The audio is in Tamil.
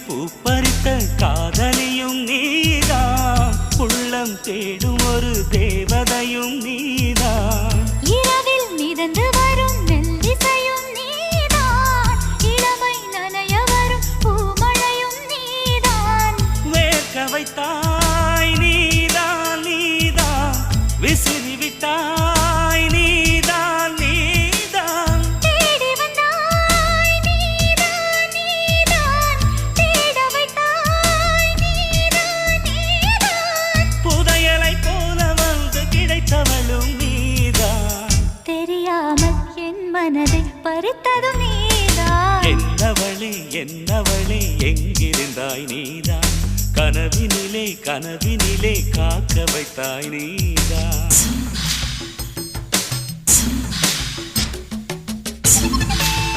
பூப்பறித்த காதலியும் நீதான், உள்ளம் தேடும் ஒரு தேவதையும் நீதான். இரவில் மிதந்து வரும் நெல்லிசையும் நீதான், இளமை நனைய வரும் பூமழையும் நீதான். வேர்க்க வைத்தாய் நீதான் நீதான், விசிறி விட்டாய் நீதான் நீதான். தேடி வந்தாய் நீதான் நீதான், தேட வைத்தாய் நீதான் நீதான். புதையலை போல வந்து கிடைத்தவளும் நீதான். தெரியாமல் என் மனதை பறித்ததும் நீதான். என்னவளே எங்கிருந்தாய் நீதான், கனவினிலே காக்க வைத்தாய் நீதான்.